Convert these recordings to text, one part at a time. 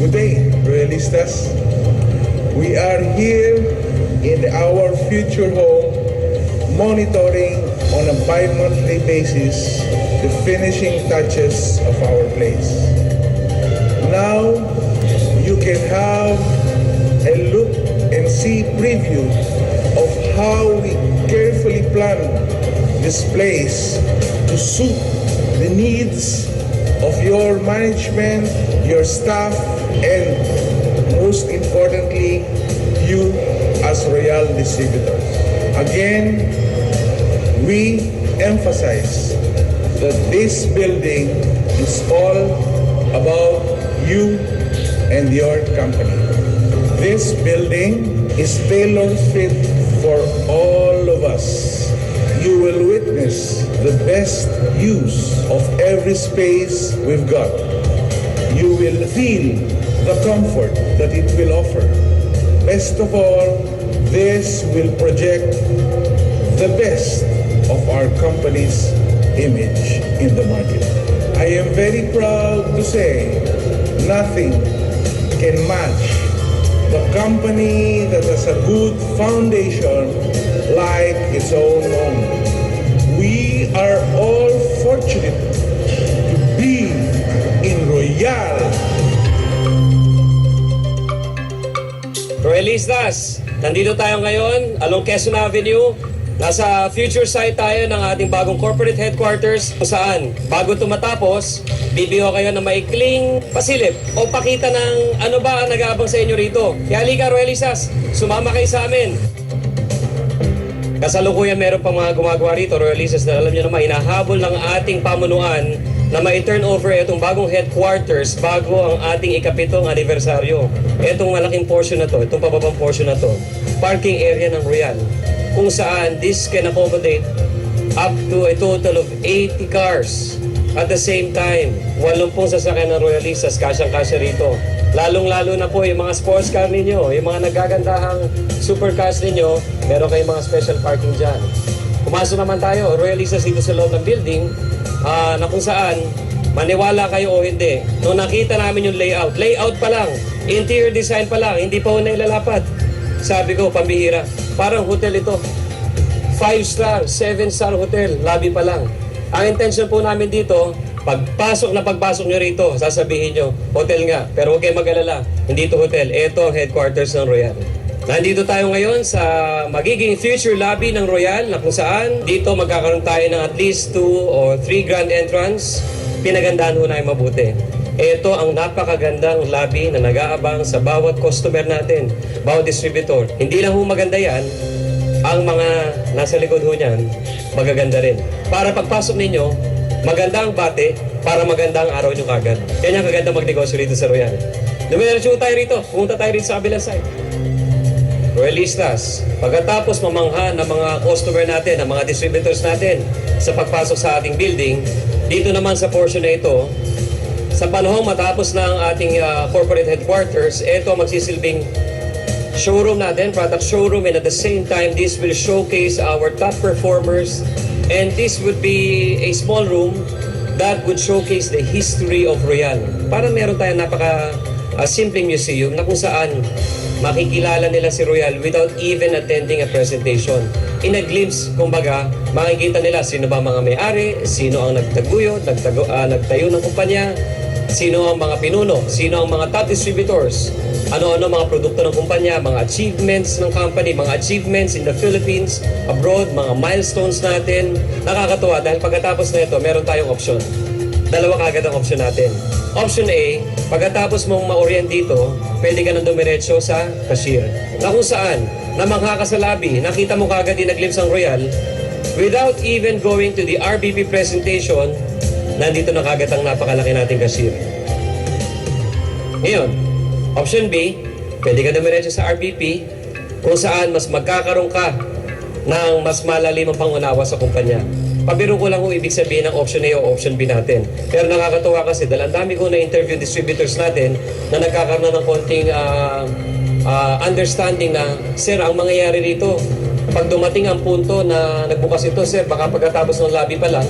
Today, Royalistas, we are here in our future home, monitoring on a bi-monthly basis the finishing touches of our place. Now, you can have a look and see preview of how we carefully plan this place to suit the needs of your management, your staff, and most importantly, you as Royal distributors. Again, we emphasize that this building is all about you and your company. This building is tailor-fit for all of us. You will witness the best use of every space we've got. You will feel the comfort that it will offer. Best of all, this will project the best of our company's image in the market. I am very proud to say nothing can match the company that has a good foundation like its own home. We are all fortunate to be in Royal. Royalistas, nandito tayo ngayon along Quezon Avenue. Nasa future site tayo ng ating bagong corporate headquarters kung saan bago ito matapos, bibiho kayo ng maikling pasilip o pakita ng ano ba ang nag-aabang sa inyo rito. Kaya halika Royalistas, sumama kayo sa amin. Kasalukuyan meron pang mga gumagawa rito, Royalistas, na alam nyo naman, hinahabol ng ating pamunuan na ma-turn over itong bagong headquarters bago ang ating ikapitong anibersaryo. Itong malaking portion na to, itong pababang portion na to, parking area ng Royal, kung saan this can accommodate up to a total of 80 cars. At the same time, 80 sasakyan ng Royalistas, kasyang-kasya rito. Lalong-lalo na po yung mga sports car ninyo, yung mga nagagandahang supercars ninyo, meron kayong mga special parking dyan. Pumasok naman tayo, Royalistas, dito sa loob ng building, na kung saan, maniwala kayo o hindi, nung nakita namin yung layout pa lang, interior design pa lang, hindi pa ho nailalapad. Sabi ko, pambihira, parang hotel ito. 5-star, 7-star hotel, lobby pa lang. Ang intention po namin dito, pagpasok nyo rito, sasabihin nyo, hotel nga, pero huwag kayong mag-alala, hindi ito hotel, ito ang headquarters ng Royal. Nandito tayo ngayon sa magiging future lobby ng Royal na kung saan dito magkakaroon tayo ng at least 2 or 3 grand entrance. Pinagandaan ho na yung mabuti. Ito ang napakagandang lobby na nag-aabang sa bawat customer natin, bawat distributor. Hindi lang ho maganda yan, ang mga nasa likod ho niyan, magaganda rin. Para pagpasok ninyo, maganda ang bate, para maganda ang araw nyo kagad. Yan yung kaganda magnegosyo rito sa Royal. Dumiretso tayo rito, pumunta tayo rito sa kabilang side. Royalistas, pagkatapos mamangha ng mga customer natin, ng mga distributors natin sa pagpasok sa ating building, dito naman sa portion na ito, sa panahong matapos ng ating corporate headquarters, ito magsisilbing showroom natin, product showroom, and at the same time, this will showcase our top performers, and this would be a small room that would showcase the history of Royal. Para meron tayong simpleng museum na kung saan makikilala nila si Royal without even attending a presentation. In a glimpse, kumbaga, makikita nila sino ba mga may-ari, sino ang nagtaguyod, nagtayo ng kumpanya, sino ang mga pinuno, sino ang mga top distributors, ano-ano mga produkto ng kumpanya, mga achievements ng company, mga achievements in the Philippines, abroad, mga milestones natin. Nakakatuwa dahil pagkatapos na ito, meron tayong option. Dalawa kagad ang option natin. Option A, pagkatapos mong ma-orient dito, pwede ka nang dumiretso sa cashier. Na kung saan, namangha ka sa lobby, nakita mo kagad yung nag-glimpse ang Royal, without even going to the RBP presentation, nandito na kagad ang napakalaki nating cashier. Ngayon, option B, pwede ka dumiretso sa RBP, kung saan mas magkakaroon ka ng mas malalim ang pangunawa sa kumpanya. Pabiro ko lang kung ibig sabihin ng option A o option B natin. Pero nakakatuwa kasi dahil ang dami ko na interview distributors natin na nagkakaroon ng konting understanding na, sir, ang mangyayari rito, pag dumating ang punto na nagbukas ito, sir, baka pagkatapos ng lobby pa lang,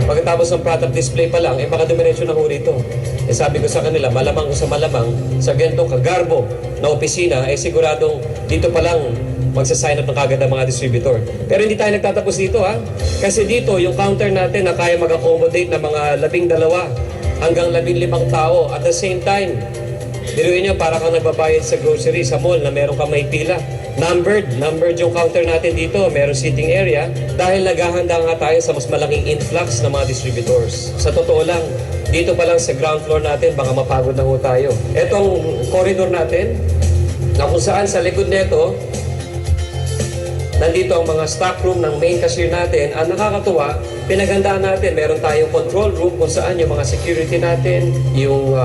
Pagkatapos ng product display pa lang, baka dumiretso na ho rito. Sabi ko sa kanila, malamang ko sa malamang, sa ganitong kagarbo na opisina, siguradong dito pa lang magsasign up ng kagad ang mga distributor. Pero hindi tayo nagtatapos dito ha. Kasi dito, yung counter natin na kaya mag-accommodate ng mga 12 hanggang 15 tao. At the same time, diruin nyo, para kang nagbabayad sa grocery, sa mall na meron kang may pila. Numbered yung counter natin dito, meron seating area dahil naghahanda nga tayo sa mas malaking influx ng mga distributors. Sa totoo lang, dito pa lang sa ground floor natin, baka mapagod na ho tayo. Etong corridor natin, na kung saan sa likod nito, nandito ang mga stock room ng main cashier natin. Ang nakakatuwa, pinagandaan natin, meron tayong control room kung saan yung mga security natin, yung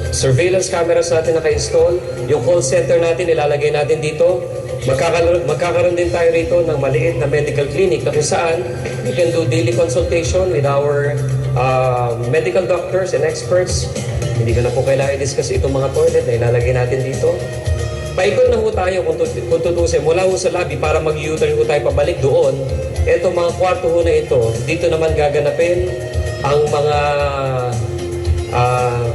surveillance cameras natin naka-install, yung call center natin ilalagay natin dito. Magkakaroon din tayo rito ng maliit na medical clinic na kung saan we can do daily consultation with our medical doctors and experts. Hindi ko na po kailangan i-discuss itong mga toilet na ilalagay natin dito. Paikot na ho tayo kung tutusin mula ho sa lobby para mag-U-turn ho tayo pabalik doon. Ito mga kwarto ho na ito, dito naman gaganapin ang mga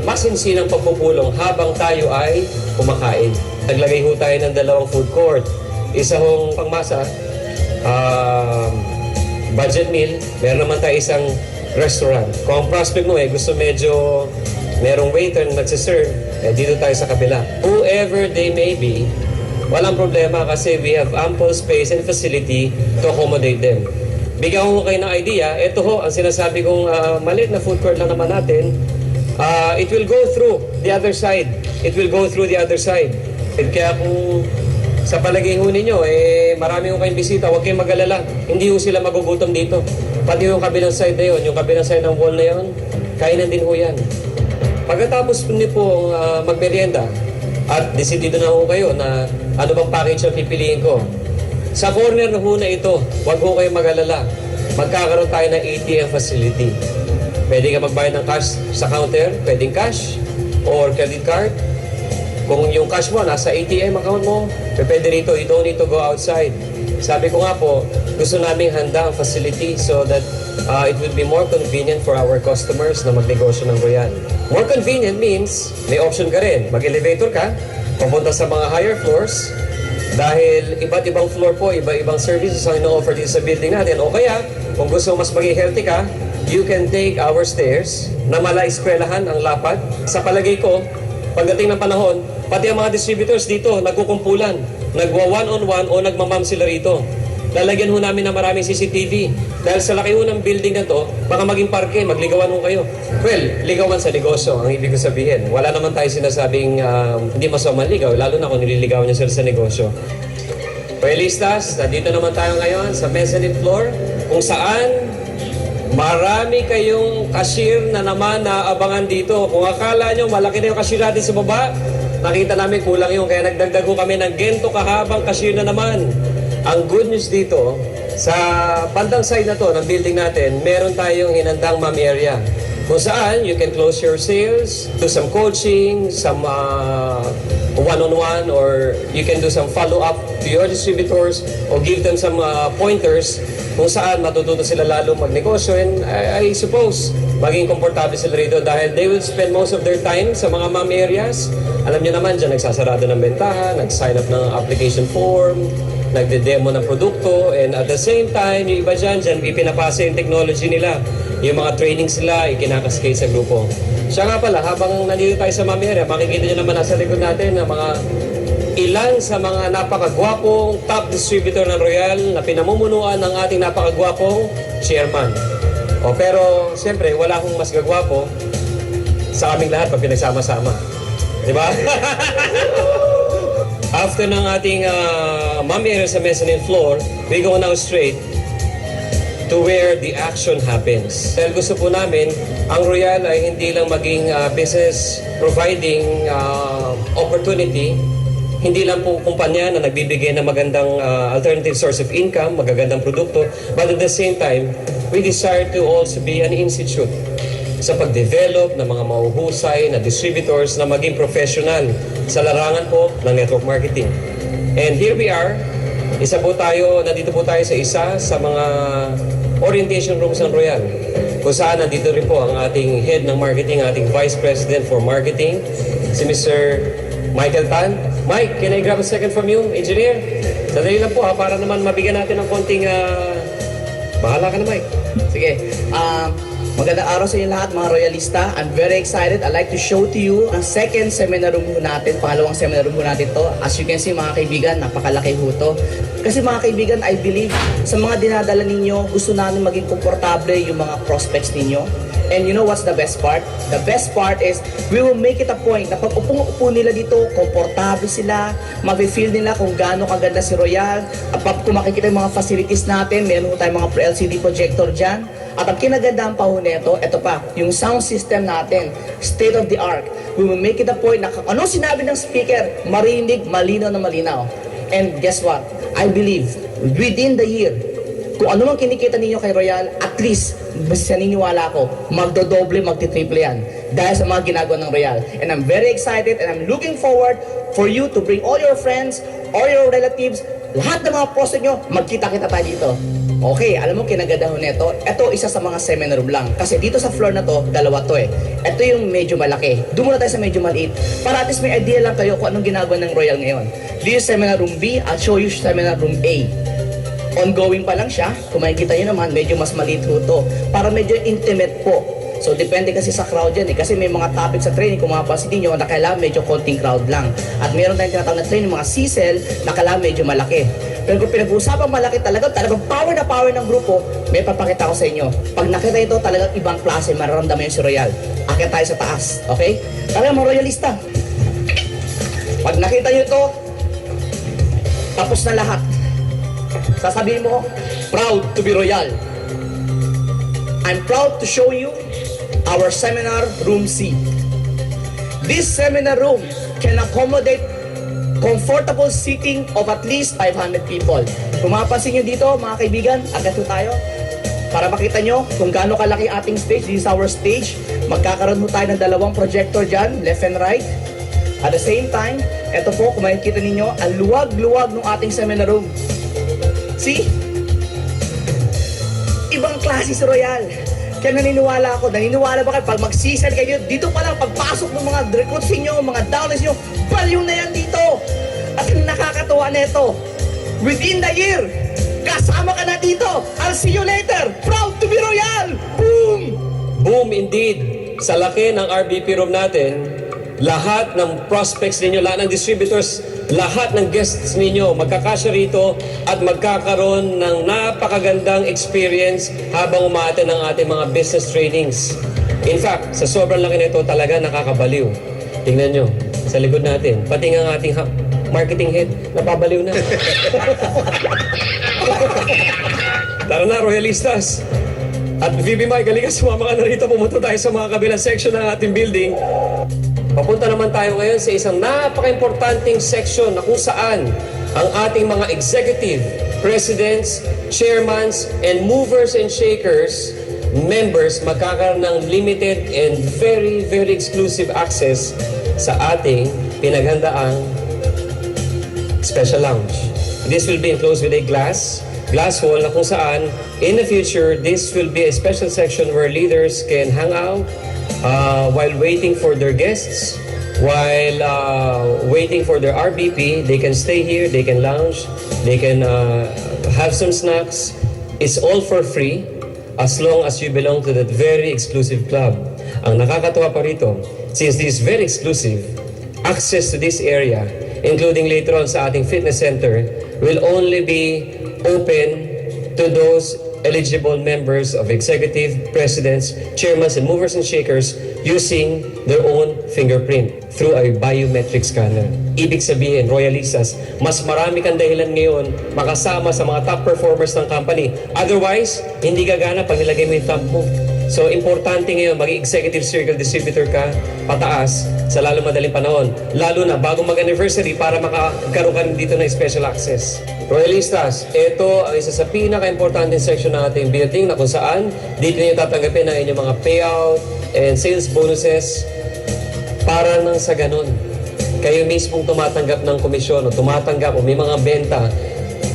masinsinang pagpupulong habang tayo ay kumakain. Naglagay ho tayo ng 2 food court. Isa hong pangmasa, budget meal. Meron naman tayo isang restaurant. Kung ang prospect mo gusto medyo merong waiter na nagsiserve, dito tayo sa kabila. Whoever they may be, walang problema kasi we have ample space and facility to accommodate them. Bigyan ko kayo ng idea. Ito ho, ang sinasabi kong maliit na food court lang naman natin. It will go through the other side. It will go through the other side. Kaya kung sa palagay ho ninyo, marami ho kayong bisita, huwag kayong mag-alala. Hindi ho sila magugutom dito. Pati yung kabilang side na yun, yung kabilang side ng wall na yun, kainan din ho yan. Pagkatapos niyo po magmerienda at decidido na ho kayo na ano bang package ang pipiliin ko, sa corner na ho na ito, huwag ho kayong mag-alala. Magkakaroon tayo ng ATM facility. Pwede ka magbayad ng cash sa counter, pwedeng cash or credit card. Kung yung cash mo nasa ATM account mo, pwede rito, you don't need to go outside. Sabi ko nga po, gusto namin handa ang facility so that it would be more convenient for our customers na magnegosyo ng Royal. More convenient means may option ka rin. Mag-elevator ka, papunta sa mga higher floors, dahil iba't ibang floor po, iba-ibang services ang ino-offer dito sa building natin. O kaya, kung gusto mas maging healthy ka, you can take our stairs na mala-eskwelahan ang lapad. Sa palagay ko, pagdating ng panahon, pati ang mga distributors dito, nagkukumpulan, nagwa-one-on-one o nagmamam sila rito. Lalagyan ho namin ng maraming CCTV. Dahil sa laki ho ng building na to, baka maging parke, magligawan ho kayo. Well, ligawan sa negosyo, ang ibig ko sabihin. Wala naman tayo sinasabing hindi masamang ligaw, lalo na kung nililigawan niya sila sa negosyo. Realistas, nandito naman tayo ngayon sa mezzanine floor, kung saan marami kayong cashier na naman na abangan dito. Kung akala nyo malaki na yung cashier natin sa baba, nakita namin kulang yun. Kaya nagdagdag ko kami ng gento kahabang cashier na naman. Ang good news dito, sa bandang side na to ng building natin, meron tayong hinandang ma'am area. Kung saan you can close your sales, do some coaching, some one-on-one, or you can do some follow-up to your distributors or give them some pointers kung saan matututo sila lalo magnegosyo. And I suppose maging komportable sila rito dahil they will spend most of their time sa mga ma'am areas. Alam niyo naman dyan, nagsasarado ng bentahan, nag-sign up ng application form, nagde-demo ng produkto, and at the same time, yung iba dyan, ipinapasa yung technology nila. Yung mga trainings nila, ikinakaskate sa grupo. Siya nga pala, habang nandito tayo sa Mamere, makikita nyo naman nasa likod natin na mga ilan sa mga napakagwapong top distributor ng Royal na pinamumunuan ng ating napakagwapong chairman. Pero, siyempre, wala akong mas gagwapo sa aming lahat pag pinagsama-sama. Diba? After ng ating ma'am area sa mezzanine floor, we go now straight to where the action happens. Dahil gusto po namin, ang Royal ay hindi lang maging business providing opportunity, hindi lang po kumpanya na nagbibigay ng magandang alternative source of income, magagandang produkto, but at the same time, we desire to also be an institute sa pag-develop ng mga mahuhusay na distributors na maging professional sa larangan po ng network marketing. And here we are, nandito po tayo sa isa sa mga orientation rooms ng Royal. kung saan nandito rin po ang ating head ng marketing, ating Vice President for Marketing, si Mr. Michael Tan. Mike, can I grab a second from you, engineer? Sadali lang po para naman mabigyan natin ng konting... bahala ka na, Mike. Sige. Magandang araw sa inyo lahat, mga royalista. I'm very excited. I'd like to show to you ang second seminar room natin, pangalawang seminar room natin to. As you can see, mga kaibigan, napakalaki ho to. Kasi mga kaibigan, I believe sa mga dinadala ninyo, gusto namin maging komportable yung mga prospects ninyo. And you know what's the best part? The best part is, we will make it a point na pag upong-upo nila dito, komportable sila, mag-feel nila kung gaano kaganda si Royal. At kung makikita yung mga facilities natin, meron tayong mga LCD projector dyan. At ang kinagandaan pa ho nito, ito pa, yung sound system natin, state of the art. We will make it a point na ano sinabi ng speaker, marinig, malinaw na malinaw. And guess what? I believe, within the year, kung ano mang kinikita ninyo kay Royal, at least, basta naniniwala ko, magdodoble, magtitriple yan. Dahil sa mga ginagawa ng Royal. And I'm very excited and I'm looking forward for you to bring all your friends, all your relatives, lahat ng mga prospect nyo, magkita-kita tayo dito. Okay, alam mo kinagandahon nito, ito isa sa mga seminar room lang. Kasi dito sa floor na to, dalawa to eh. Ito yung medyo malaki. Doon muna tayo sa medyo maliit. Para at least may idea lang kayo kung anong ginagawa ng Royal ngayon. This is seminar room B, I'll show you seminar room A. Ongoing pa lang siya. Kung makikita nyo naman, medyo mas maliit ho to. Para medyo intimate po. So, depende kasi sa crowd yan eh. Kasi may mga topic sa training, kung mapapansin nyo, na kailangan medyo konting crowd lang. At meron tayong tinatawag na training, mga C-cell, na kailangan medyo malaki. Pero kung pinag-uusapang malaki talagang power na power ng grupo, may papakita ko sa inyo. Pag nakita ito, talagang ibang klase, mararamdaman yung si Royal. Akit tayo sa taas, okay? Talagang mga royalista. Pag nakita nyo ito, tapos na lahat. Sasabihin mo, proud to be Royal. I'm proud to show you our seminar room C. This seminar room can accommodate comfortable seating of at least 500 people. Kung mapapansin nyo dito, mga kaibigan, agad po tayo. Para makita nyo kung gaano kalaki ating stage. This is our stage. Magkakaroon mo tayo ng dalawang projector dyan, left and right. At the same time, eto po, kung makikita ninyo, ang luwag-luwag ng ating seminar room. See? Ibang klase si Royal. Kaya naniniwala ba kayo, pag mag-season kayo, dito pa lang, pagpasok ng mga recruits nyo, mga downlines nyo, baliw na yan dito. At yung nakakatuwa nito, within the year, kasama ka na dito. I'll see you later. Proud to be Royal. Boom! Boom indeed! Sa laki ng RBP room natin, lahat ng prospects ninyo, lahat ng distributors, lahat ng guests ninyo magkakasya rito at magkakaroon ng napakagandang experience habang umaattend ng ating mga business trainings. In fact, sa sobrang laki nito talaga nakakabaliw. Tingnan nyo, sa likod natin, pati nga ating marketing head, napabaliw na. Tara na, royalistas! At VB Mike, halika sumama ka na rito, pumunta tayo sa mga kabilang section ng ating building. Papunta naman tayo ngayon sa isang napaka-importanting section na kung saan ang ating mga executive, presidents, chairmans, and movers and shakers, members, magkakaroon ng limited and very, very exclusive access sa ating pinaghandaang special lounge. This will be enclosed with a glass wall na kung saan in the future, this will be a special section where leaders can hang out while waiting for their guests, while waiting for their RBP. They can stay here, they can lounge, they can have some snacks. It's all for free as long as you belong to that very exclusive club. Ang nakakatuwa pa rito, since this is very exclusive, access to this area, including later on sa ating fitness center, will only be open to those eligible members of executive, presidents, chairmen, and movers and shakers using their own fingerprint through a biometric scanner. Ibig sabihin, royalistas, mas marami kang dahilan ngayon makasama sa mga top performers ng company. Otherwise, hindi gagana pag nilagay mo yung thumb mo. So, importante ngayon, maging executive circle distributor ka, pataas, sa lalo madaling panahon. Lalo na, bago mag-anniversary, para makakaroon ka dito ng special access. Royalistas, ito ang isa sa pinaka-importante section ng ating building na kung saan dito niyo tatanggapin ang inyong mga payout and sales bonuses para nang sa ganun. Kayo mismong tumatanggap ng komisyon o tumatanggap o may mga benta,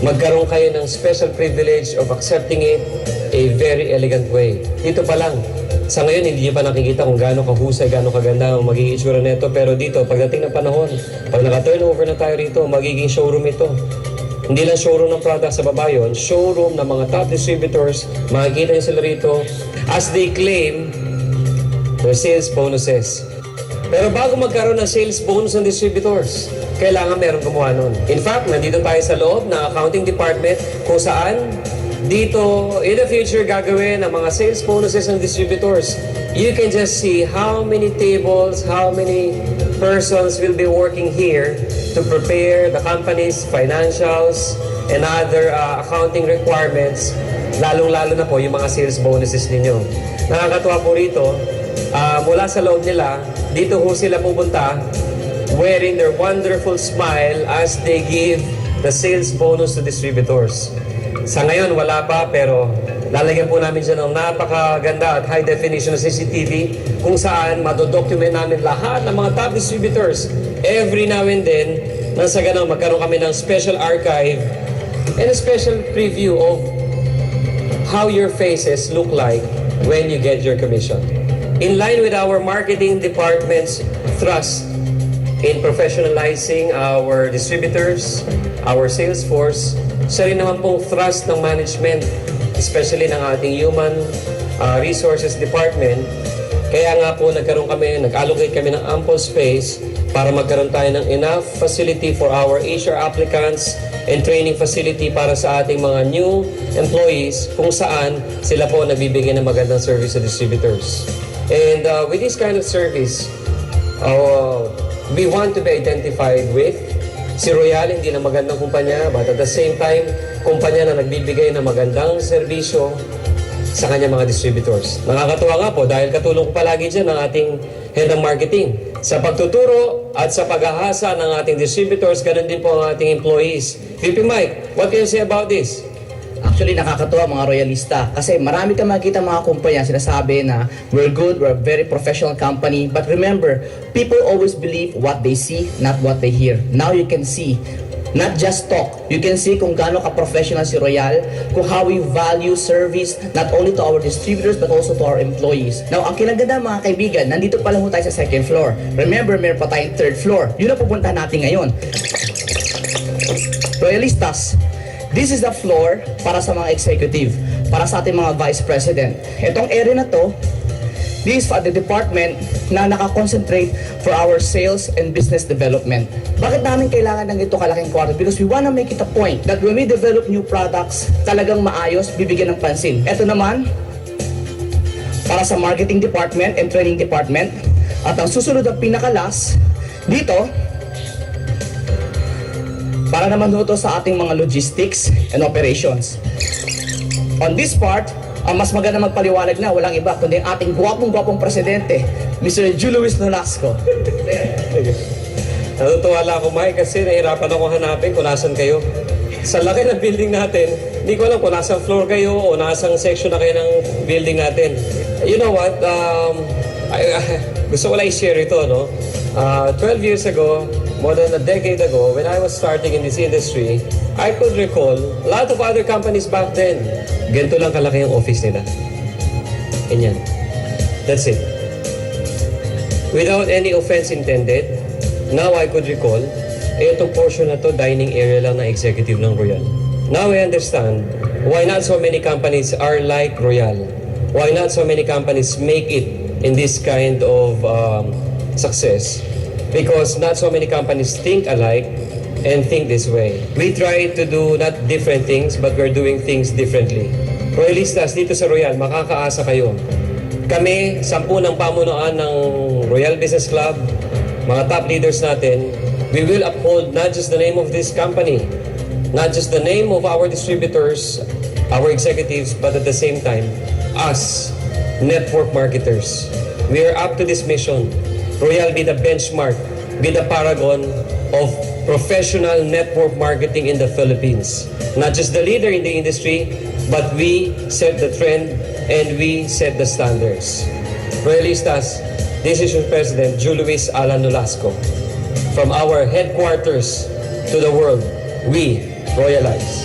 magkaroon kayo ng special privilege of accepting it a very elegant way. Dito pa lang, sa ngayon hindi niyo pa nakikita kung gaano kahusay, gaano kaganda ang magiging itsura nito. Pero dito, pagdating ng panahon, pag naka-turnover na tayo rito, magiging showroom ito. Hindi lang showroom ng product sa baba yun, showroom ng mga top distributors, makikita niyo sila rito as they claim their sales bonuses. Pero bago magkaroon ng sales bonus ng distributors, kailangan meron gumawa nun. In fact, nandito tayo sa loob ng accounting department kung saan dito, in the future, gagawin ang mga sales bonuses ng distributors. You can just see how many tables, how many persons will be working here to prepare the company's financials and other accounting requirements, lalong-lalo na po yung mga sales bonuses ninyo. Nakakatuwa po rito, mula sa loob nila, dito ho sila pupunta wearing their wonderful smile as they give the sales bonus to distributors. Sa ngayon, wala pa, pero lalagyan po namin dyan ng napakaganda at high definition na CCTV kung saan madodocument namin lahat ng mga top distributors. Every now and then, nang sa ganun, magkaroon kami ng special archive and a special preview of how your faces look like when you get your commission. In line with our marketing department's thrust in professionalizing our distributors, our sales force, siya rin naman pong thrust ng management, especially ng ating human resources department. Kaya nga po nag-allocate kami ng ample space para magkaroon tayo ng enough facility for our HR applicants and training facility para sa ating mga new employees kung saan sila po nagbibigay ng magandang service sa distributors. And with this kind of service, we want to be identified with si Royal, hindi na magandang kumpanya, but at the same time, kumpanya na nagbibigay ng magandang serbisyo sa kanyang mga distributors. Nakakatuwa nga po dahil katulong ko palagi dyan ng ating head ng marketing. Sa pagtuturo at sa pag-ahasa ng ating distributors, ganun din po ang ating employees. VP Mike, what can you say about this? Actually, nakakatuwa mga royalista kasi marami ka makikita mga kumpanya sinasabi na we're good, we're a very professional company. But remember, people always believe what they see, not what they hear. Now you can see, not just talk. You can see kung gaano ka-professional si Royal, kung how we value service not only to our distributors but also to our employees. Now, ang kinaganda mga kaibigan, nandito pa lang tayo sa second floor. Remember, meron pa tayong third floor. Yun ang pupuntahan natin ngayon. Royalistas, this is the floor para sa mga executive, para sa ating mga vice president. Itong area na to, this is for the department na nakakonsentrate for our sales and business development. Bakit namin kailangan ng ito kalaking kwarto? Because we wanna make it a point that when we develop new products, talagang maayos, bibigyan ng pansin. Ito naman, para sa marketing department and training department. At ang susunod na pinakalas, dito, para naman dito sa ating mga logistics and operations. On this part, ang mas maganda magpaliwanag na walang iba kundi ang ating gwapong-gwapong presidente, Mr. Julius Nolasco. Natutuwa lang ako, Mike, kasi nahirapan ako hanapin kung nasan kayo. Sa laki ng building natin, hindi ko alam kung nasang floor kayo o nasang section na kayo ng building natin. You know what? Gusto ko lang i-share ito, no? 12 years ago, more than a decade ago, when I was starting in this industry, I could recall a lot of other companies back then. Ganito lang kalaki yung office nila. Ganyan. That's it. Without any offense intended, now I could recall, itong portion na to, dining area lang ng executive ng Royal. Now I understand why not so many companies are like Royal. Why not so many companies make it in this kind of success. Because not so many companies think alike and think this way. We try to do not different things, but we're doing things differently. Royalistas, dito sa Royal, makakaasa kayo. Kami, 10 ng pamunuan ng Royal Business Club, mga top leaders natin, we will uphold not just the name of this company, not just the name of our distributors, our executives, but at the same time, us, network marketers. We are up to this mission. Royal be the benchmark, be the paragon of professional network marketing in the Philippines. Not just the leader in the industry, but we set the trend and we set the standards. Royalistas, this is your President, Julius Alan Nolasco. From our headquarters to the world, we royalize.